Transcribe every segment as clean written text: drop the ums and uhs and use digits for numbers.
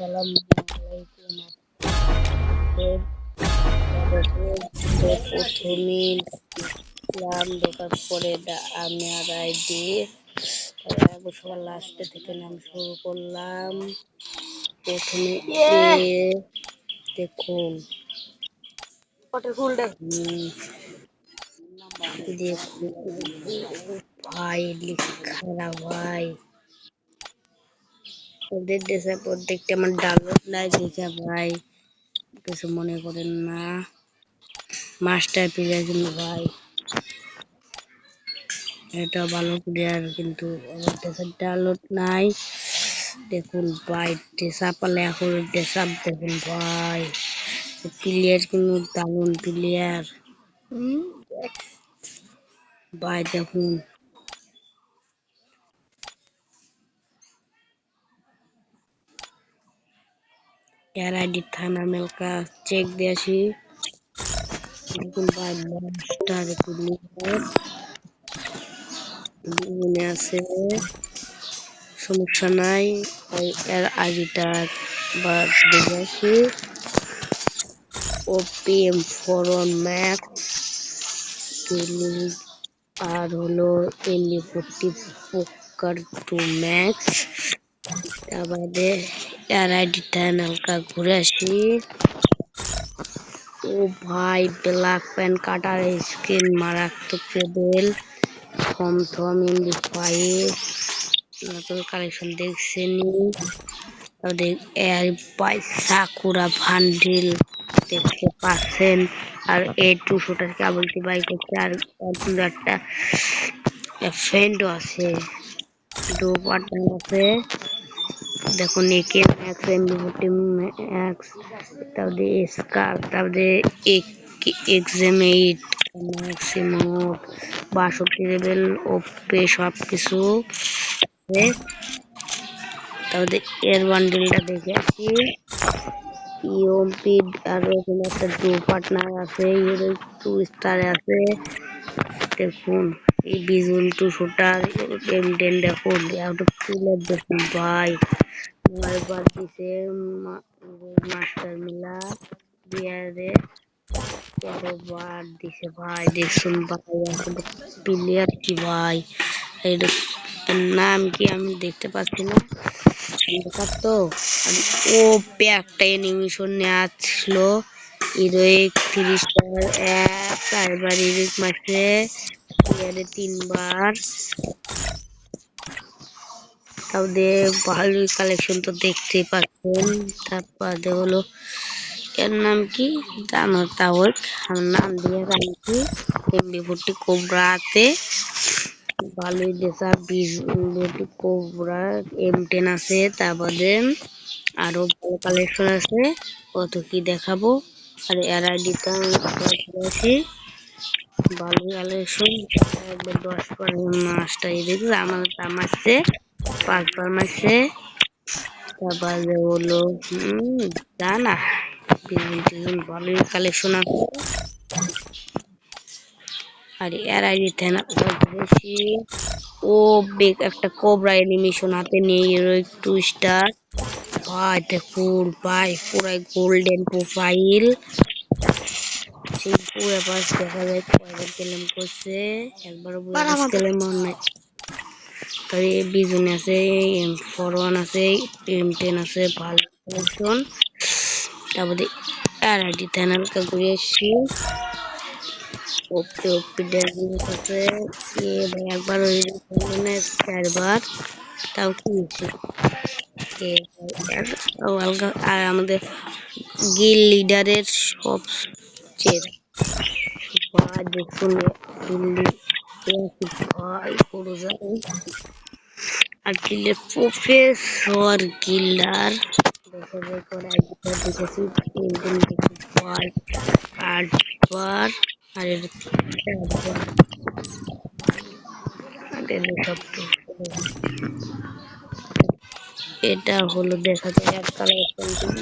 আসসালামু আলাইকুম। প্রথমে লিখলাম ঢোকার পরে আমি আর আইডি সবার লাস্টে থেকে নাম শুরু করলাম। প্রথমে দেখুন ভাই লিখা ভাই ওদের দেশে প্রত্যেকটা আমার ডাউনলোড নাই দেখে ভাই কিছু মনে করেন না। মাস্টার প্লেয়ার কিন্তু ভাই এটা ভালো প্লেয়ার কিন্তু আমার দেশে ডাউনলোড নাই। দেখুন ভাই চাপালে এখন চাপ দেখুন ভাই প্লেয়ার কিন্তু দারুণ প্লেয়ার ভাই দেখুন এর আইডি থানা মেলকা চেক দিয়েছি। দেখুন ভাই মাস্টার প্লেয়ার আছে সমস্যা নাই। এর আইডিটা বা দেখেছি ওপিএম ফরন ম্যাক্স আর হলো এমনি 40 পোকার 2 ম্যাক্স। তারপরে এর আইডিটা হালকা ঘুরে আসি। ও ভাই ব্ল্যাক প্যান্ট কাটার স্কিন মারাত্মক লেভেল থম ইন্ডি 5 নতুন কালেকশন দেখছেনি। তাদের এর বাই সাকুরা ভান্ডিল দেখতে পাচ্ছেন। আর এই 200টার কেবলটি বাই করছে আর একটা ফ্রেন্ডও আছে দু পার্টনার আছে। দেখুন একে ম্যাক্স এমবি40 ম্যাক্স তারপরে স্কার তারপরে এক্সএম8 ম্যাক্সিমম 62 লেভেল ওপে সবকিছু। তারপরে এর বান্ডিলটা দেখে আসি ইউএমপি আর এখানে একটা দু পার্টনার আছে এর 2 স্টার আছে। দেখুন এই বিজুল 200টার M10 দেখুন প্লেয়ার দেখুন ভাই বার দিছে মাস্টার মিলা বিয়ারে বার দিছে ভাই দেখুন ভাই প্লেয়ার কি ভাই এর নাম কি আমি দেখতে পাচ্ছি না তো। ও একটা অ্যানিমেশন নিয়ে আসলো হিরোইক 3 স্টার 4বার হিরোইক মারছে প্লেয়ারে 3বার। তারপরে ভালোই কালেকশন তো দেখতেই পাচ্ছেন। তারপরে হলো এর নাম কি জানো তাও আমার নাম দিয়ে রাখছি এমবি40 কোবরাতে ভালোই দেশা 20 কোবরা M10 আছে। তারপরে আরো ভালো কালেকশন আছে কত কি দেখাবো। আর এর আইডিটা আছি ভালো কালেকশন 10 মাসটা দেখি আমার মারছে 5বার মারছে। তারপরে হলো জানা ভালোই কালেকশন আছে। আর এর আইডি বেশি ও একটা কোবরা অ্যানিমেশন হাতে নিয়ে 2 স্টার ভাই দেখুন ভাই পুরাই গোল্ডেন প্রোফাইল সেই পুরো পাস দেখা যায় কয়বার ক্লেম করছে একবার ক্লেম নাই। তাই বিজুন আছে M41 আছে M10 আছে ভালো কালেকশন। তারপরে আর আইডি চ্যানেলকে ঘুরে এসছি ওপি ওপি আছে ভাই একবার ওই 4বার তাও কি আর আমাদের গিল লিডারের সবচেয়ে ভাই দেখুন দিল্লি ভাই পুরো যায় আর গিলের প্রফেসর গিল্ডার দেখে করে দেখেছি 8বার আর এটা হলো দেখা যায় এক কালেকশন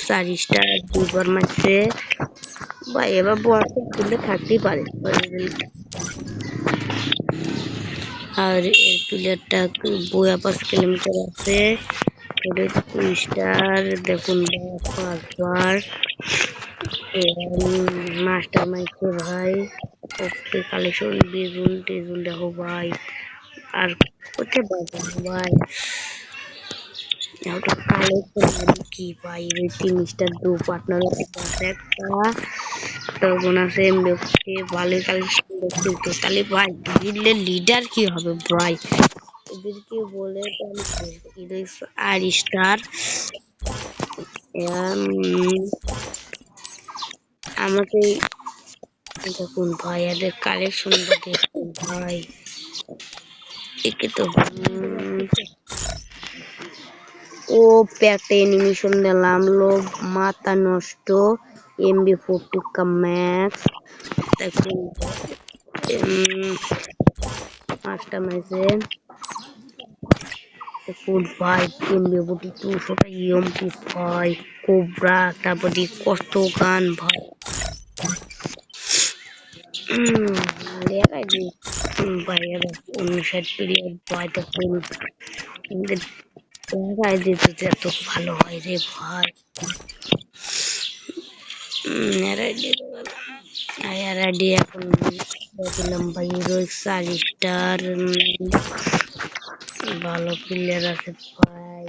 4 স্টার 2বার মারছে বা এবার বয়স তুলে থাকতেই পারে। আর এই প্লেয়ারটা বয়া 5 কিলোমিটার আছে স্টার দেখুন পাঁচবার মাস্টার মাইকে ভাই ওকে কালেকশন বেজুল টেজুল দেখো ভাই আর কোথায় বাজার ভাই কালেকশন কি ভাই ওই 3 স্টার দু পার্টনার একটা তখন আছে এমবিকে ভালো কালেকশন দেখতে তাহলে ভাই গিল্ডের লিডার কি হবে ভাই এদেরকে বলে আর স্টার আমাকে দেখুন ভাই এদের কালেকশন দেখুন ভাই একে তো ও একটা অ্যানিমেশন দিলাম লোভ মাথা নষ্ট MB40 का मैक्स দেখুন মাস্টার মাইজে ফুড ভাই MB40 200 EMP ভাই কোবরা তারপর দি কত গান ভাই লেখাই ভাই 59 পিরিয়ড ভাই দেখুন লেখাই দিতে এত ভালো হয় রে ভাই আইডি এখন দিলাম ভাই হিরোইক 4 স্টার ভালো প্লেয়ার আছে ভাই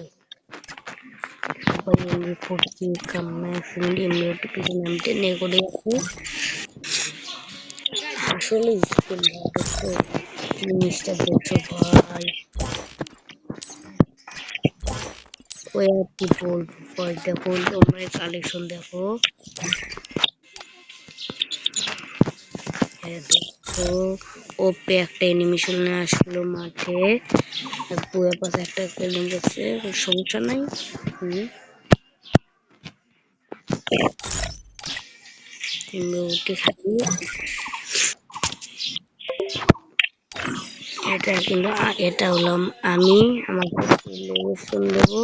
ভাই MB40 का मैक्स म्यूट কিছু নামতে নেই করে আছে আসলে জিনিসটা দেখছো ভাই ওই আর কি বলবো ভাই দেখো তোমরা কালেকশন দেখো দেখো ওপে একটা অ্যানিমেশন আসলো মাঠে বইয়ের পাশে একটা ফিল্ম দেখছে সমস্যা নাই এটা কিন্তু এটা হলাম আমি আমার লোকেশন দেবো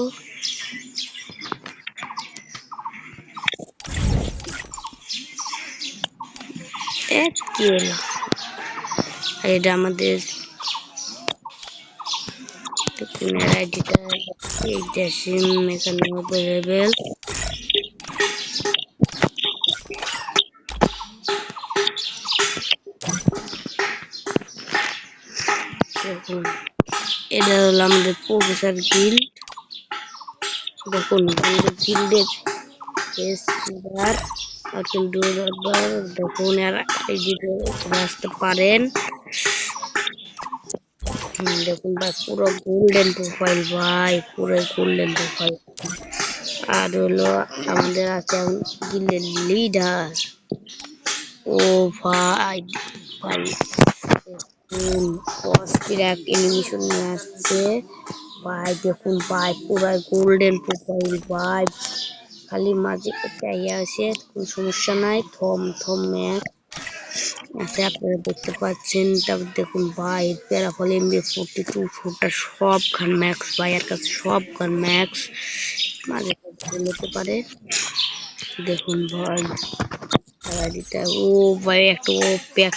এটা আমাদের আইডিটা এইটা সিম এখানে অ্যাভেলেবেল এটা হলো আমাদের প্রফেসর গিল্ড দেখুন গিল্ডের দেখুন আর এই দিকে আসতে পারেন দেখুন ভাই পুরো গোল্ডেন প্রোফাইল ভাই পুরো গোল্ডেন প্রোফাইল আর হলো আমাদের আছে গিল্ডের লিডার ও ভাই ভাই অ্যানিমেশন নিয়ে আসছে ভাই দেখুন ভাই পুরো গোল্ডেন প্রোফাইল ভাই খালি মাঝে চাইয়া আসে কোনো সমস্যা নাই থম থম আচ্ছা আপনারা দেখতে পাচ্ছেন তারপর দেখুন ভাই প্যারাফল MB40 200 সব গান ম্যাক্স ভাইয়ের কাছে সব গান ম্যাক্স মাঝে নিতে পারে দেখুন ভাই ও ভাই একটা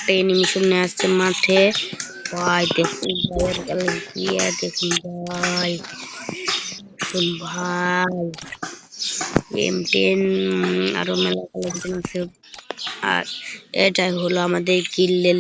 অ্যানিমেশন নিয়ে আসছে মাঠে ভাই দেখুন ভাইয়ের গালে গিয়ে দেখুন ভাই দেখুন ভাই M10 আরো মেলা কালেকশন আছে আর এটাই হলো আমাদের গিল্ডের